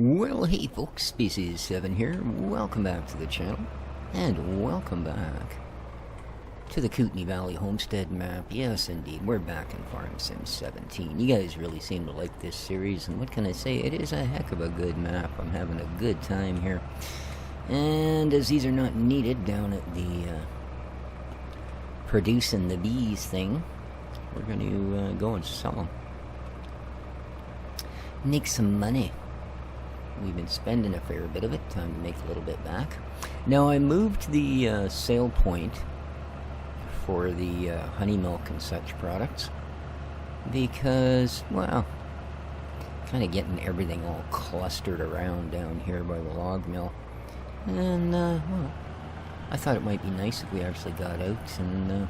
Well, hey folks, Species 7 here. Welcome back to the channel, and welcome back to the Kootenay Valley Homestead map. Yes, indeed, we're back in Farm Sim 17. You guys really seem to like this series, and what can I say? It is a heck of a good map. I'm having a good time here. And as these are not needed down at the producing the bees thing, we're going to go and sell them. Make some money. We've been spending a fair bit of it. Time to make a little bit back. Now, I moved the sale point for the honey milk and such products because, well, kind of getting everything all clustered around down here by the log mill. And, well, I thought it might be nice if we actually got out and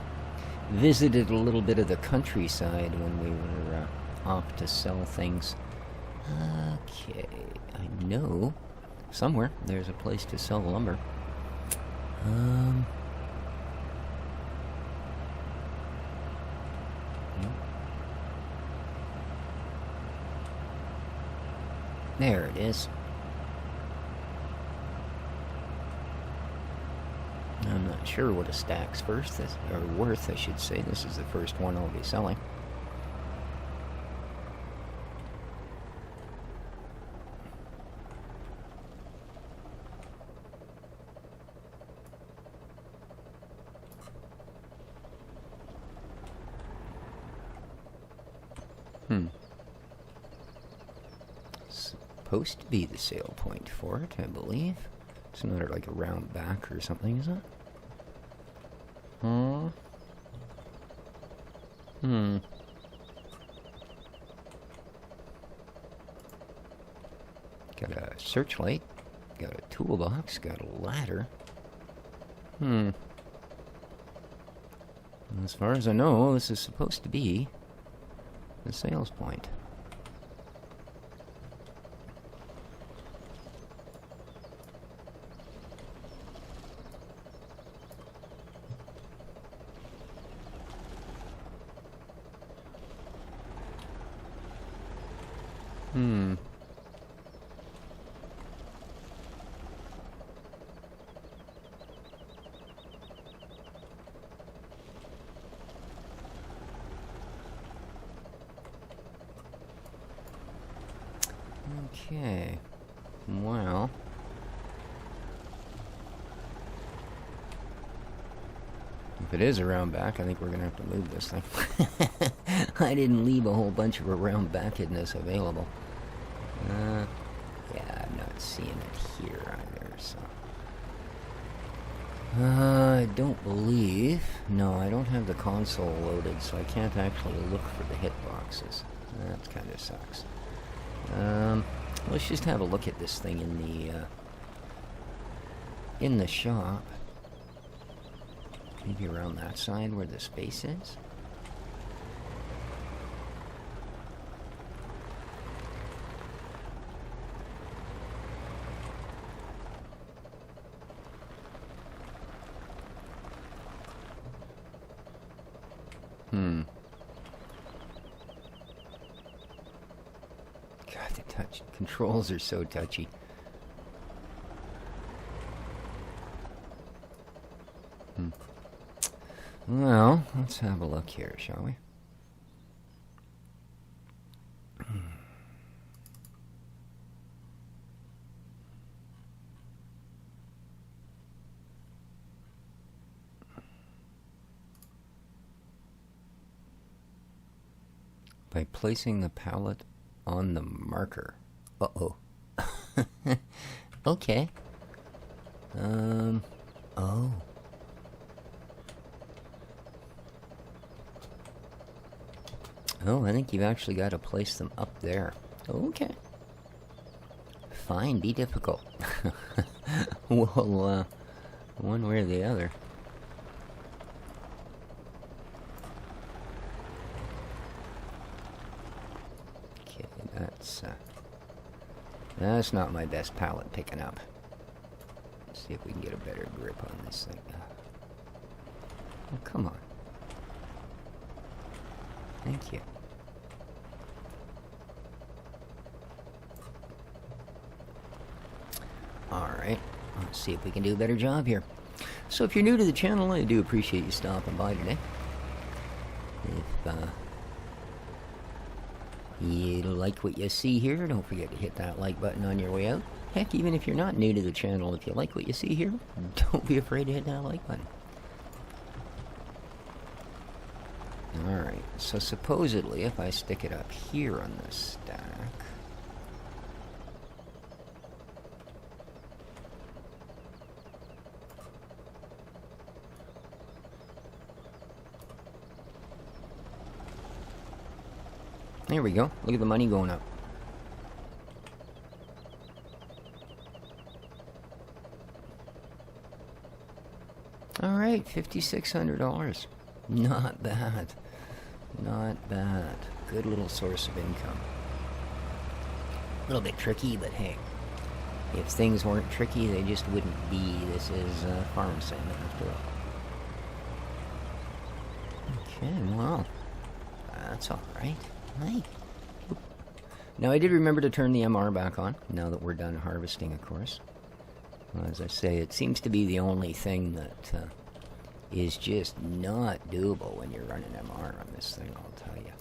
visited a little bit of the countryside when we were off to sell things. Okay, I know somewhere there's a place to sell lumber. There it is. I'm not sure what a stack's worth, or worth, I should say. This is the first one I'll be selling. Supposed to be the sale point for it, I believe. It's not like a round back or something, is it? Got a searchlight, got a toolbox, got a ladder. As far as I know, this is supposed to be the sales point. Okay, well, if it is a round back, I think we're going to have to move this thing. I didn't leave a whole bunch of round backedness available. Yeah, I'm not seeing it here either, so. I don't believe. No, I don't have the console loaded, so I can't actually look for the hitboxes. That kind of sucks. Let's just have a look at this thing in the shop. Maybe around that side where the space is. God, the touch controls are so touchy. Well, let's have a look here, shall we? By placing the pallet on the marker. Uh-oh. Okay. Oh. Oh, I think you've actually got to place them up there. Okay. Fine, be difficult. Well, one way or the other. Okay, that's not my best pallet picking up. Let's see if we can get a better grip on this thing. Oh, come on. Thank you. Alright, let's see if we can do a better job here. So if you're new to the channel, I do appreciate you stopping by today. If you like what you see here, don't forget to hit that like button on your way out. Heck, even if you're not new to the channel, if you like what you see here, don't be afraid to hit that like button. Alright, so supposedly if I stick it up here on this stack... There we go. Look at the money going up. Alright, $5,600. Not bad. Not bad. Good little source of income. A little bit tricky, but hey. If things weren't tricky, they just wouldn't be. This is farm sim after all. Okay, well. That's alright. Right. Now I did remember to turn the MR back on, now that we're done harvesting, of course. Well, as I say, it seems to be the only thing that is just not doable when you're running MR on this thing, I'll tell you.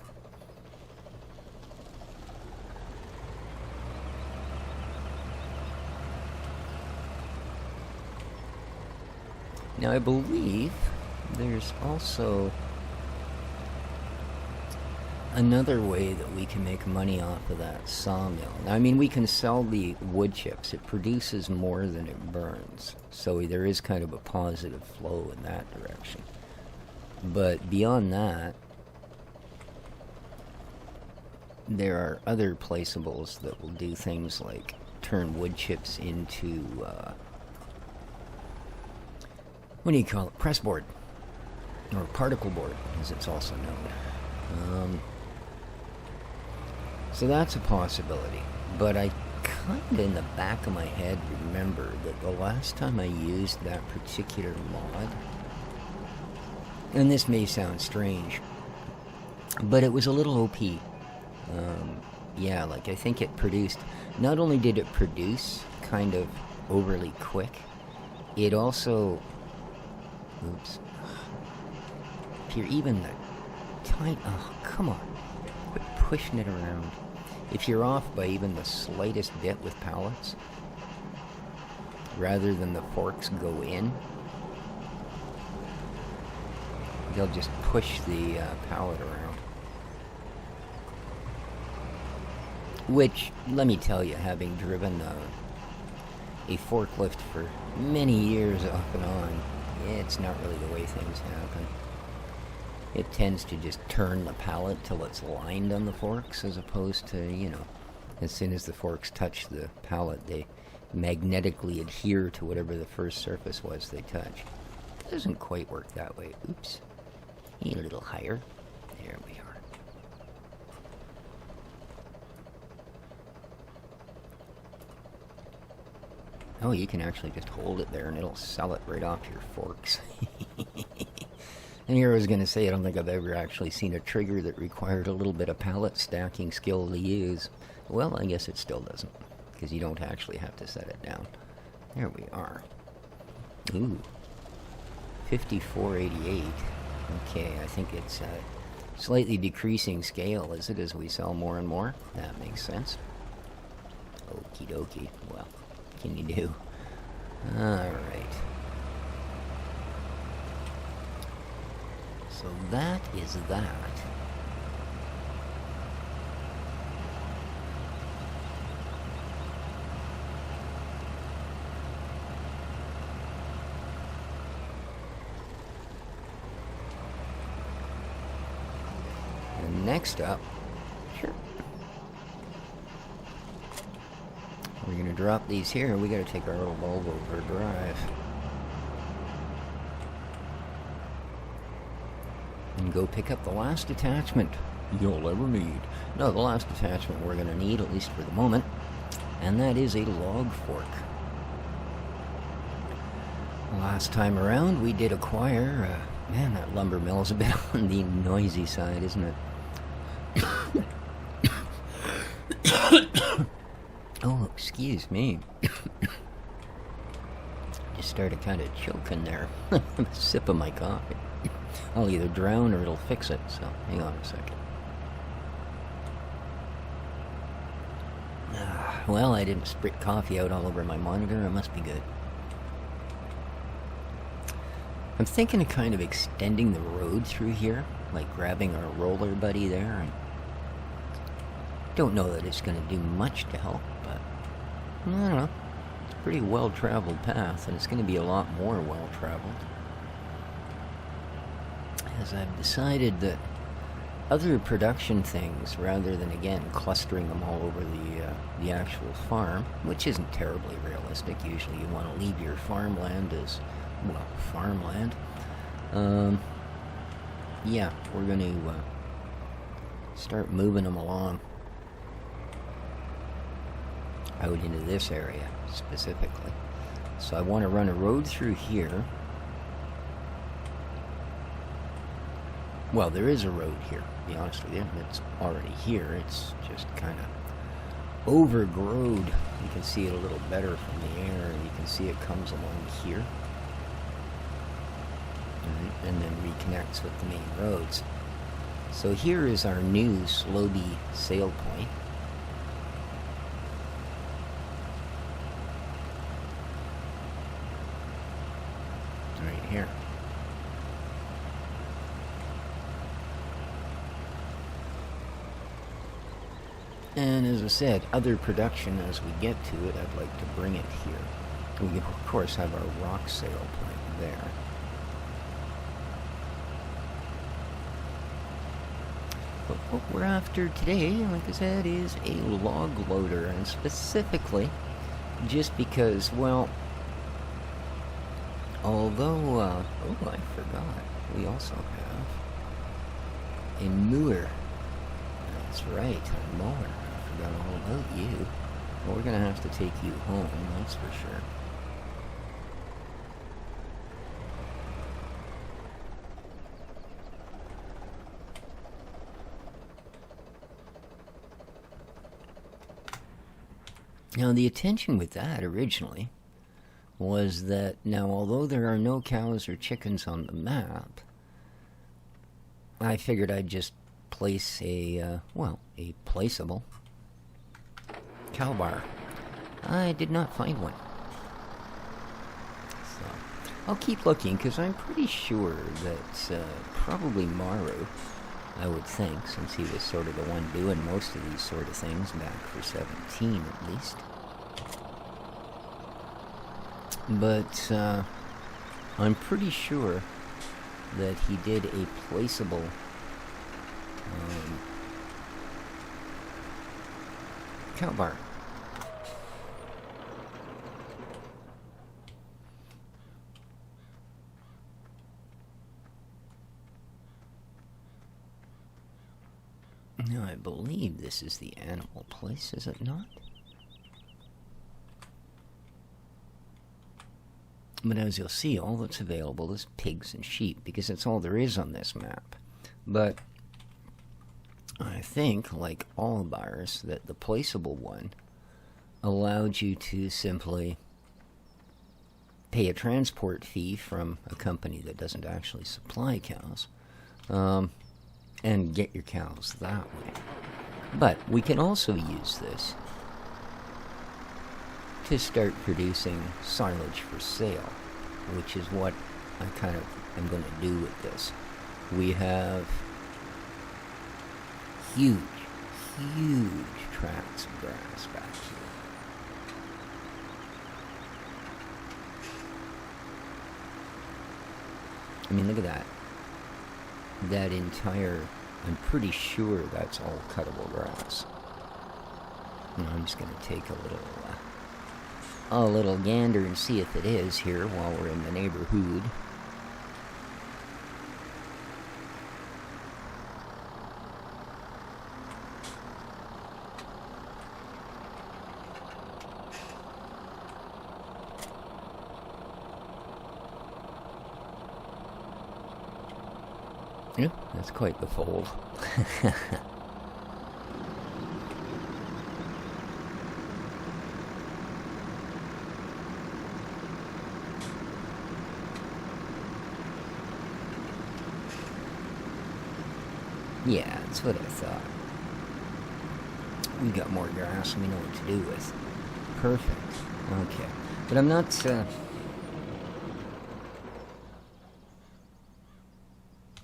Now I believe there's also another way that we can make money off of that sawmill. Now, I mean, we can sell the wood chips. It produces more than it burns. So there is kind of a positive flow in that direction. But beyond that, there are other placeables that will do things like turn wood chips into, what do you call it? Press board. Or particle board, as it's also known. So that's a possibility, but I kind of in the back of my head remember that the last time I used that particular mod, and this may sound strange, but it was a little OP. Yeah, like I think it produced, not only did it produce kind of overly quick, it also, oops, if you're even the tiny, oh, come on, quit pushing it around. If you're off by even the slightest bit with pallets, rather than the forks go in, they'll just push the pallet around. Which, let me tell you, having driven a forklift for many years off and on, it's not really the way things happen. It tends to just turn the pallet till it's lined on the forks, as opposed to, you know, as soon as the forks touch the pallet, they magnetically adhere to whatever the first surface was they touch. It doesn't quite work that way. Oops. Need a little higher. There we are. Oh, you can actually just hold it there and it'll sell it right off your forks. And here I was going to say, I don't think I've ever actually seen a trigger that required a little bit of pallet stacking skill to use. Well, I guess it still doesn't, because you don't actually have to set it down. There we are. Ooh. 5488. Okay, I think it's a slightly decreasing scale, is it, as we sell more and more? That makes sense. Okie dokie. Well, what can you do? Alright. So that is that. And next up, sure, we're going to drop these here. We got to take our little Volvo for a drive. And go pick up the last attachment you'll ever need. No, the last attachment we're going to need, at least for the moment, and that is a log fork. Last time around, we did acquire, man, that lumber mill is a bit on the noisy side, isn't it? Oh, excuse me. just started kind of choking there. I'm a sip of my coffee. I'll either drown or it'll fix it, so hang on a second. Well, I didn't spit coffee out all over my monitor. It must be good. I'm thinking of kind of extending the road through here, like grabbing our roller buddy there. And don't know that it's going to do much to help, but I don't know. It's a pretty well-traveled path, and it's going to be a lot more well-traveled. As I've decided that other production things, rather than, again, clustering them all over the actual farm, which isn't terribly realistic. Usually you want to leave your farmland as, well, farmland. Yeah, we're going to start moving them along out into this area, specifically. So I want to run a road through here. Well, there is a road here, to be honest with you. It's already here. It's just kind of overgrown. You can see it a little better from the air, and you can see it comes along here. And then reconnects with the main roads. So here is our new Slobey sail point. Right here. And as I said, other production as we get to it, I'd like to bring it here. We, of course, have our rock sail point there. But what we're after today, like I said, is a log loader, and specifically just because, well, although, oh, I forgot, we also have a mower. That's right, a mower. I forgot all about you. Well, we're going to have to take you home, that's for sure. Now, the intention with that originally was that, now, although there are no cows or chickens on the map, I figured I'd just place a, well, a placeable cow bar. I did not find one. So, I'll keep looking, because I'm pretty sure that probably Maru, I would think, since he was sort of the one doing most of these sort of things back for 17 at least. But I'm pretty sure that he did a placeable cow bar. Now, I believe this is the animal place, is it not? But as you'll see, all that's available is pigs and sheep, because that's all there is on this map. But I think, like all bars, that the placeable one allowed you to simply pay a transport fee from a company that doesn't actually supply cows, and get your cows that way. But we can also use this to start producing silage for sale, which is what I kind of am going to do with this. We have huge tracts of grass back here. I mean, look at that. That entire, I'm pretty sure that's all cuttable grass. And I'm just going to take a little gander and see if it is here while we're in the neighborhood. Yep, that's quite the fold. Yeah, that's what I thought. We've got more grass and we know what to do with. Perfect. Okay. But I'm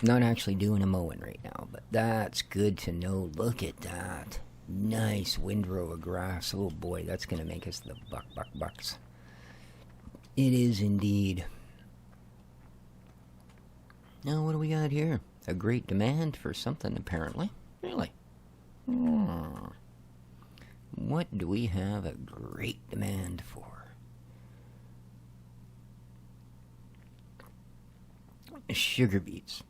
not actually doing a mowing right now, but that's good to know. Look at that. Nice windrow of grass. Oh boy, that's going to make us the bucks. It is indeed. Now, what do we got here? A great demand for something, apparently. Really? What do we have a great demand for? Sugar beets.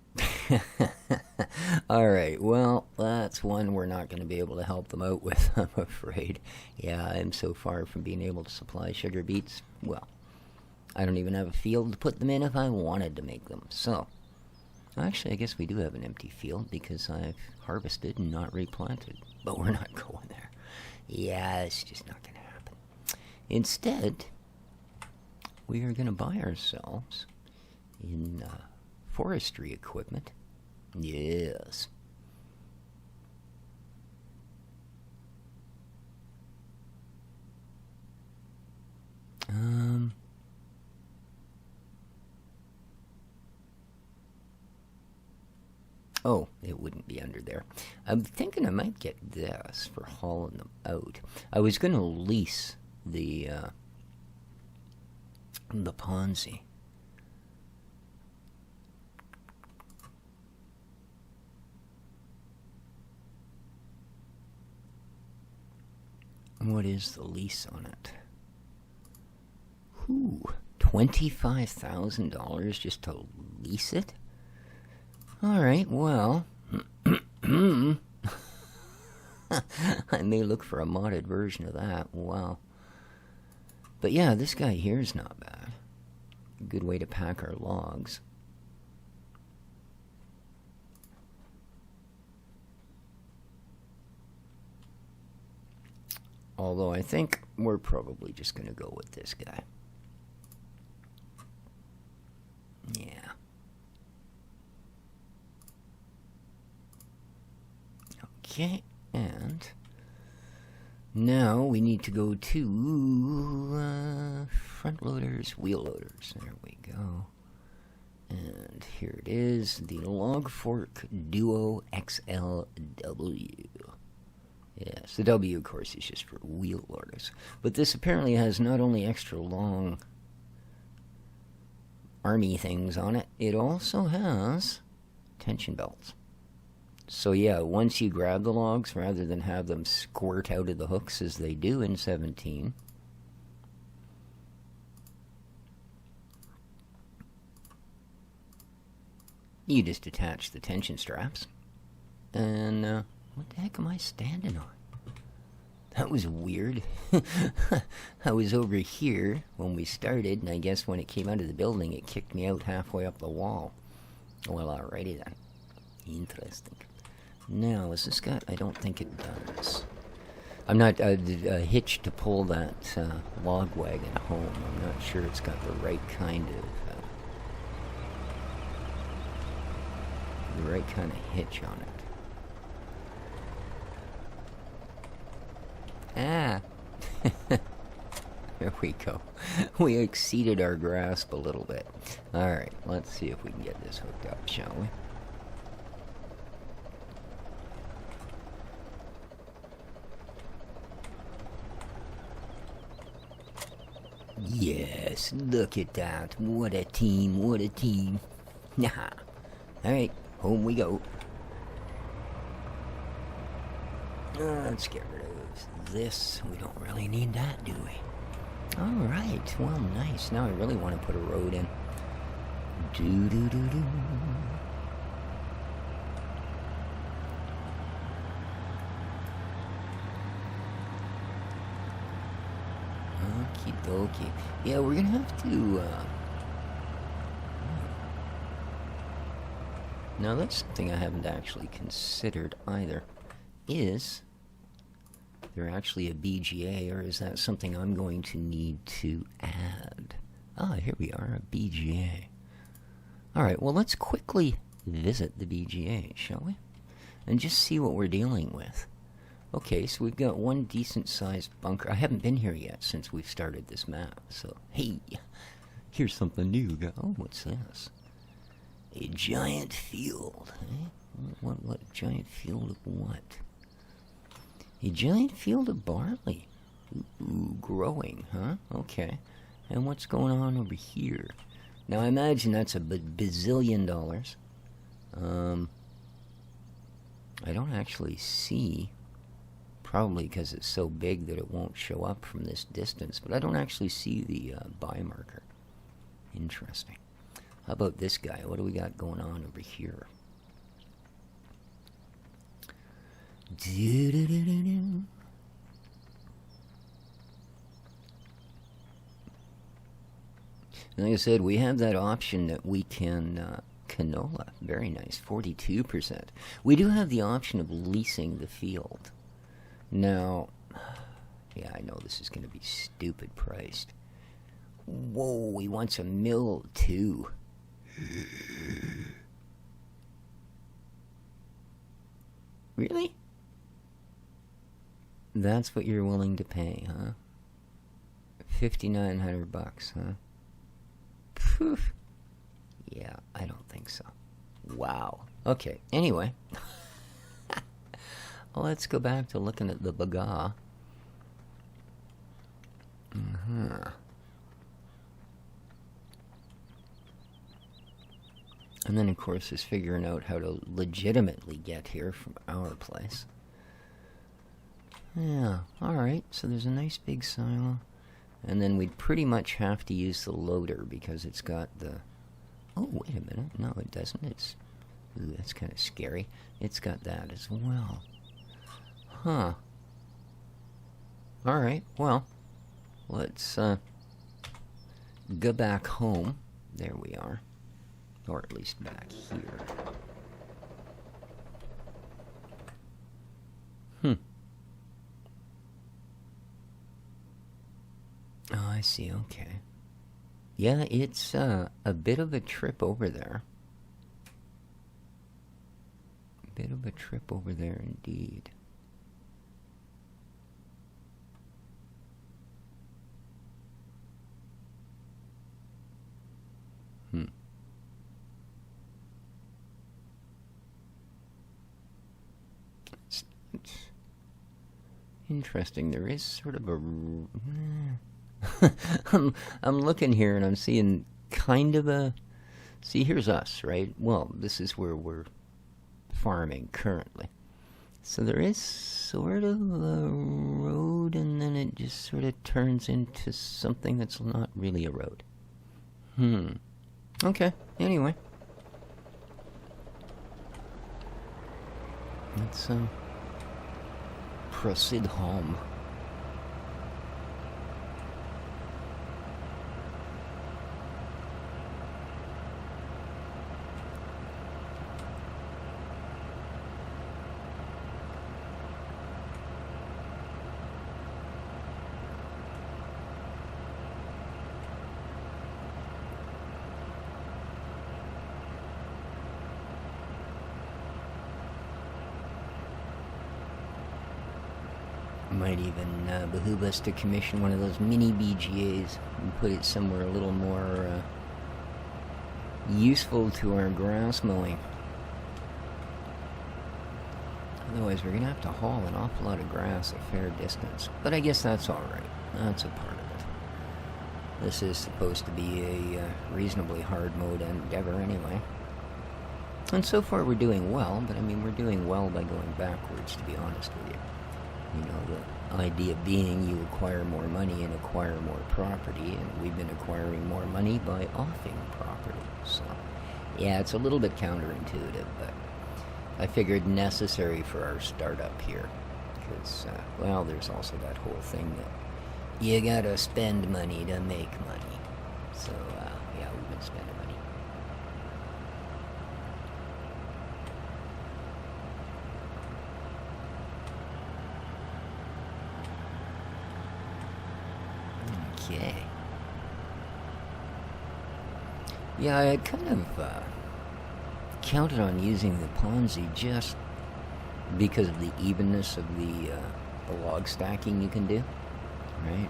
Alright, well, that's one we're not going to be able to help them out with, I'm afraid. Yeah, I'm so far from being able to supply sugar beets. Well, I don't even have a field to put them in if I wanted to make them. So, actually, I guess we do have an empty field because I've harvested and not replanted. But we're not going there. Yeah, it's just not going to happen. Instead, we are going to buy ourselves in forestry equipment. Yes. Oh, it wouldn't be under there. I'm thinking I might get this for hauling them out. I was going to lease the Ponzi. What is the lease on it? Ooh, $25,000 just to lease it? Alright, well, I may look for a modded version of that. Wow. But yeah, this guy here is not bad. Good way to pack our logs. Although I think we're probably just going to go with this guy. Yeah. Okay, and now we need to go to front loaders, wheel loaders. There we go. And here it is, the Log Fork Duo XLW. Yes, the W, of course, is just for wheel loaders. But this apparently has not only extra long army things on it, it also has tension belts. So yeah, once you grab the logs, rather than have them squirt out of the hooks as they do in 17, you just attach the tension straps. And, what the heck am I standing on? That was weird. I was over here when we started, and I guess when it came out of the building, it kicked me out halfway up the wall. Well, alrighty then. Interesting. Now, is this got... I don't think it does. I'm not hitched to pull that log wagon home. I'm not sure it's got the right kind of... hitch on it. Ah! There we go. We exceeded our grasp a little bit. Alright, let's see if we can get this hooked up, shall we? Yes, look at that. What a team, what a team. Nah. Alright, home we go. Let's get rid of this. We don't really need that, do we? Alright, well, nice. Now I really want to put a road in. Do-do-do-do. Okie dokie. Yeah, we're gonna have to, Now, that's something I haven't actually considered either. Is there actually a BGA, or is that something I'm going to need to add? Ah, here we are, a BGA. Alright, well, let's quickly visit the BGA, shall we? and just see what we're dealing with. Okay, so we've got one decent-sized bunker. I haven't been here yet since we've started this map, so hey, here's something new. Oh, what's this? A giant field. Eh? What giant field of what? A giant field of barley. Ooh, growing, huh? Okay. And what's going on over here? Now, I imagine that's a bazillion dollars. I don't actually see, probably because it's so big that it won't show up from this distance, but I don't actually see the buy marker. Interesting. How about this guy? What do we got going on over here? Like I said, we have that option that we can canola. Very nice, 42%. We do have the option of leasing the field. Now, yeah, I know this is going to be stupid priced. Whoa, he wants a mill too. Really? That's what you're willing to pay, huh? $5,900, huh? Phew. Yeah, I don't think so. Wow. Okay, anyway. Well, let's go back to looking at the baga. And then, of course, is figuring out how to legitimately get here from our place. Yeah, alright, so there's a nice big silo. And then we'd pretty much have to use the loader because it's got the... Oh, wait a minute. No, it doesn't. It's... Ooh, that's kind of scary. It's got that as well. Huh. Alright, well, let's go back home. There we are. Or at least back here. Oh, I see, okay. Yeah, it's a bit of a trip over there. A bit of a trip over there indeed. It's interesting. There is sort of a... I'm looking here and I'm seeing kind of a... See, here's us, right? Well, this is where we're farming currently. So there is sort of a road and then it just sort of turns into something that's not really a road. Okay, anyway. Let's proceed home. Might even behoove us to commission one of those mini BGAs and put it somewhere a little more useful to our grass mowing. Otherwise, we're going to have to haul an awful lot of grass a fair distance. But I guess that's alright. That's a part of it. This is supposed to be a reasonably hard mode endeavor anyway. And so far we're doing well, but I mean, we're doing well by going backwards, to be honest with you. You know, the idea being you acquire more money and acquire more property, and we've been acquiring more money by offing property. So, yeah, it's a little bit counterintuitive, but I figured necessary for our startup here. Because, well, there's also that whole thing that you gotta spend money to make money. So, yeah, we've been spending money. Okay. Yeah, I kind of counted on using the Ponzi just because of the evenness of the log stacking you can do, right?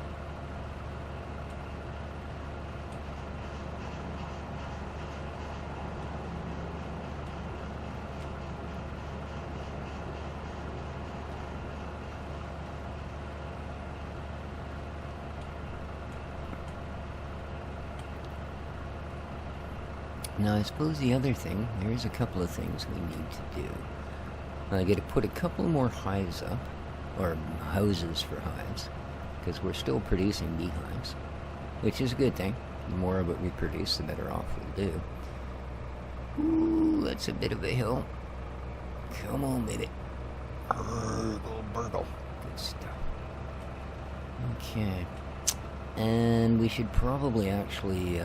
Now, I suppose the other thing, there's a couple of things we need to do. I got to put a couple more hives up, or houses for hives, because we're still producing beehives, which is a good thing. The more of it we produce, the better off we'll do. Ooh, that's a bit of a hill. Come on, baby. Burgle, burgle. Good stuff. Okay. And we should probably actually,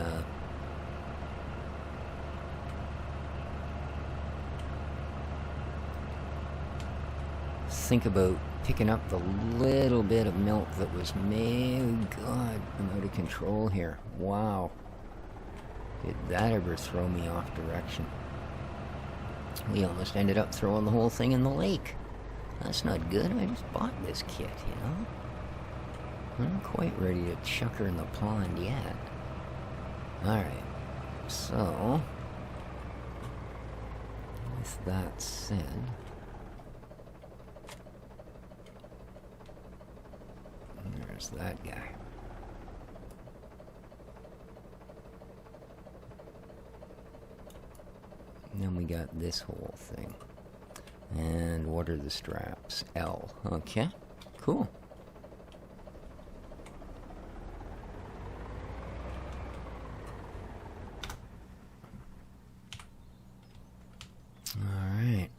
think about picking up the little bit of milk that was God, I'm out of control here. Wow. Did that ever throw me off direction? We almost ended up throwing the whole thing in the lake. That's not good. I just bought this kit, you know? I'm not quite ready to chuck her in the pond yet. Alright. So, with that said, there's that guy. And then we got this whole thing. And what are the straps? L. Okay, cool. Alright.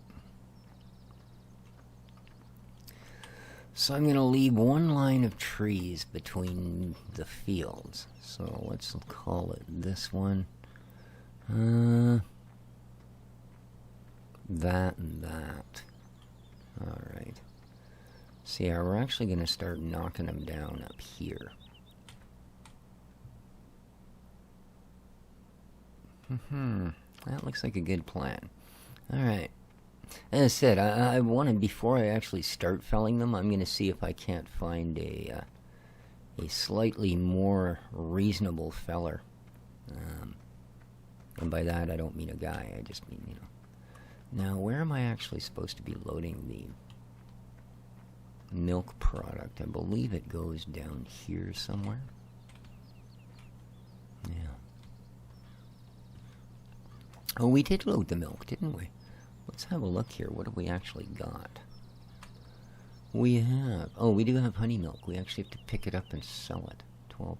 So I'm going to leave one line of trees between the fields. So let's call it this one. That and that. Alright. See, we're actually going to start knocking them down up here. That looks like a good plan. Alright. As I said, I want to, before I actually start felling them, I'm going to see if I can't find a slightly more reasonable feller. And by that, I don't mean a guy. I just mean, you know. Now, where am I actually supposed to be loading the milk product? I believe it goes down here somewhere. Yeah. Oh, we did load the milk, didn't we? Let's have a look here. What have we actually got? We have... Oh, we do have honey milk. We actually have to pick it up and sell it. 12%.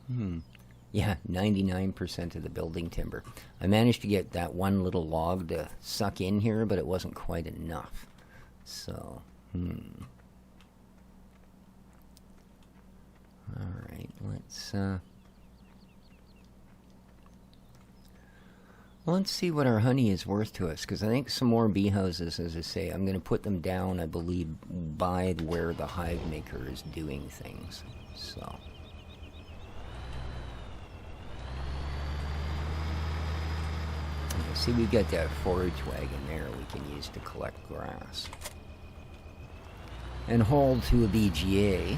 Okay. Yeah, 99% of the building timber. I managed to get that one little log to suck in here, but it wasn't quite enough. So, Alright, let's see what our honey is worth to us, because I think some more bee houses, as I say, I'm going to put them down, I believe, by where the hive maker is doing things. So... See, we've got that forage wagon there we can use to collect grass. And haul to a BGA.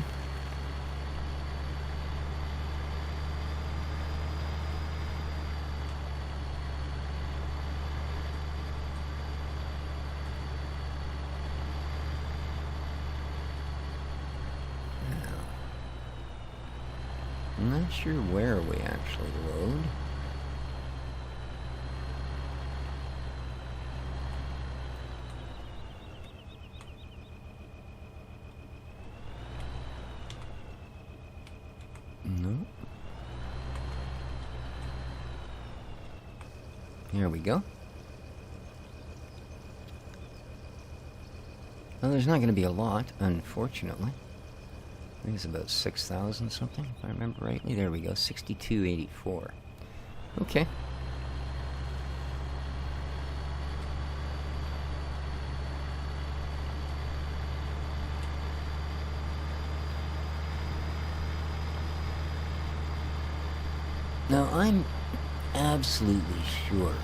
Now, I'm not sure where we actually load. Here we go. Well, there's not going to be a lot, unfortunately. I think it's about 6,000 something, if I remember rightly. There we go, 62.84. Okay. Now, I'm absolutely sure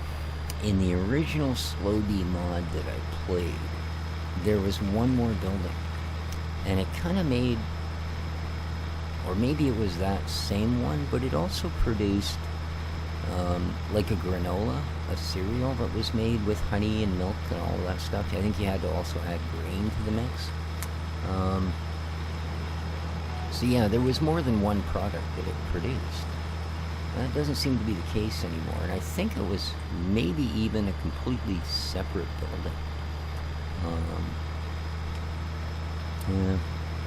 in the original Slow D mod that I played, there was one more building. And it kind of made, or maybe it was that same one, but it also produced like a granola, a cereal that was made with honey and milk and all that stuff. I think you had to also add grain to the mix. So yeah, there was more than one product that it produced. That doesn't seem to be the case anymore, and I think it was maybe even a completely separate building. Yeah,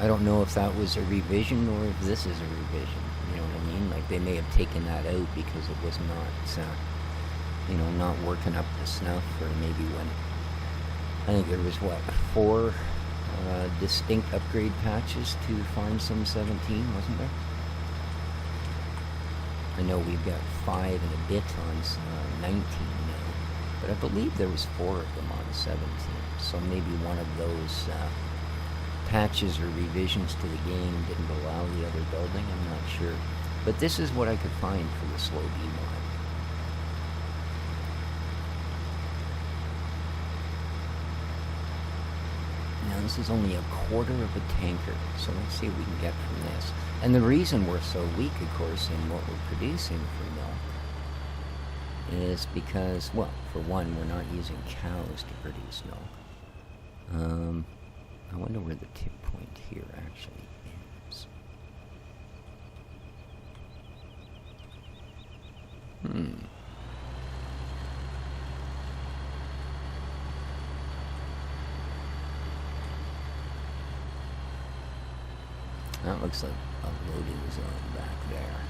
I don't know if that was a revision or if this is a revision. You know what I mean? Like, they may have taken that out because it was not, not working up to snuff, or maybe when, I think there was, 4 distinct upgrade patches to Farm Sim 17, wasn't there? I know we've got 5 and a bit on 19 now, but I believe there was 4 of them on 17, so maybe one of those patches or revisions to the game didn't allow the other building, I'm not sure. But this is what I could find for the Slow D mod. Now this is only a quarter of a tanker, so let's see what we can get from this. And the reason we're so weak, of course, in what we're producing for milk is because, well, for one, we're not using cows to produce milk. I wonder where the tip point here actually is. That looks like a loading zone back there.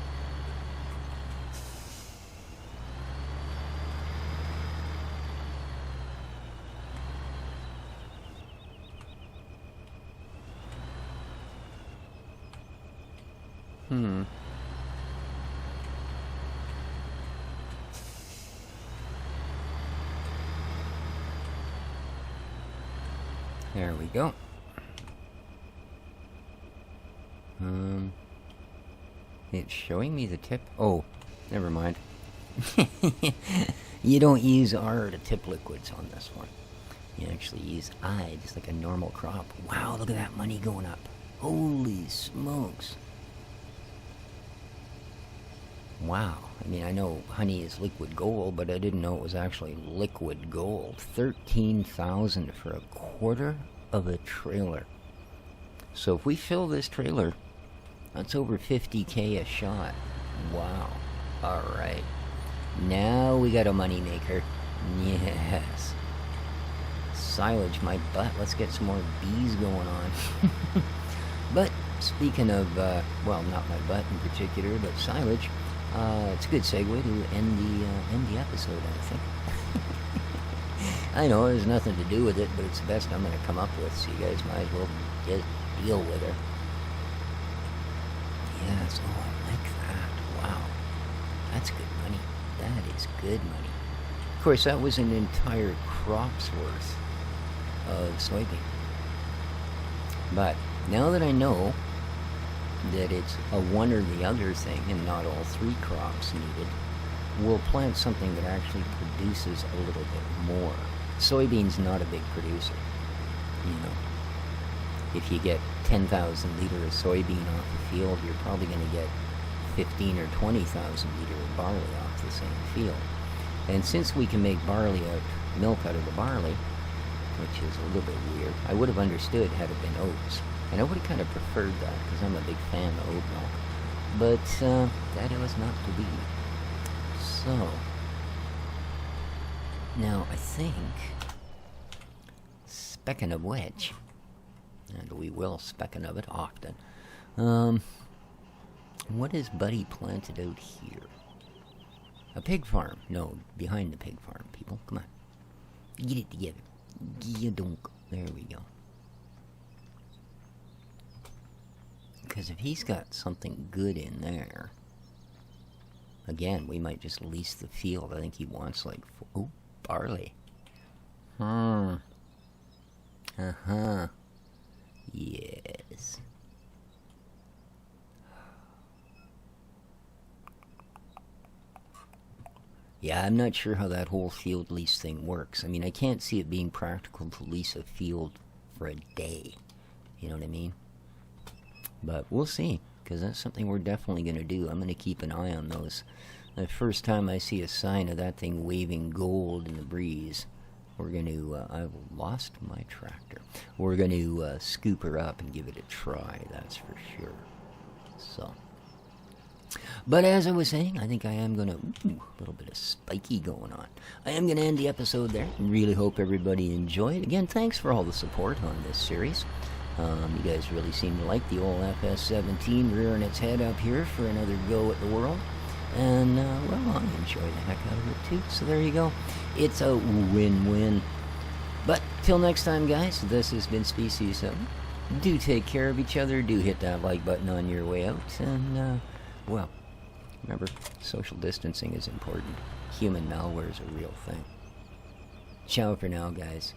There we go. It's showing me the tip. Oh, never mind. You don't use R to tip liquids on this one. You actually use I, just like a normal crop. Wow, look at that money going up. Holy smokes. Wow. I mean, I know honey is liquid gold, but I didn't know it was actually liquid gold. 13,000 for a quarter of a trailer. So if we fill this trailer, that's over 50K a shot. Wow. Alright. Now we got a money maker. Yes. Silage my butt. Let's get some more bees going on. But speaking of, well, not my butt in particular, but silage, it's a good segue to end the episode, I think. I know there's nothing to do with it, but it's the best I'm going to come up with, so you guys might as well just deal with her. Yes, oh, I like that. Wow. That's good money. That is good money. Of course, that was an entire crop's worth of soybean. But now that I know that it's a one or the other thing and not all 3 crops needed, we'll plant something that actually produces a little bit more. Soybean's not a big producer, you know. If you get 10,000 liter of soybean off the field, you're probably going to get 15 or 20,000 liter of barley off the same field. And since we can make milk out of the barley, which is a little bit weird, I would have understood had it been oats. And I would have kind of preferred that, because I'm a big fan of oat milk. But that was not to be. So, now I think, specking of which, and we will specking of it often, what is Buddy planted out here? A pig farm. No, behind the pig farm, people. Come on. Get it together. There we go. Because if he's got something good in there, again, we might just lease the field. I think he wants like, oh, barley. Yes. Yeah, I'm not sure how that whole field lease thing works. I mean, I can't see it being practical to lease a field for a day. You know what I mean? But we'll see, because that's something we're definitely going to do. I'm going to keep an eye on those. The first time I see a sign of that thing waving gold in the breeze, we're going to, I've lost my tractor. We're going to scoop her up and give it a try, that's for sure. So. But as I was saying, I think I am going to, a little bit of spiky going on. I am going to end the episode there. Really hope everybody enjoyed. Again, thanks for all the support on this series. You guys really seem to like the old FS-17 rearing its head up here for another go at the world. And, well, I enjoy the heck out of it too. So there you go. It's a win-win. But till next time, guys, this has been Species 7. Do take care of each other. Do hit that like button on your way out. And, well, remember, social distancing is important. Human malware is a real thing. Ciao for now, guys.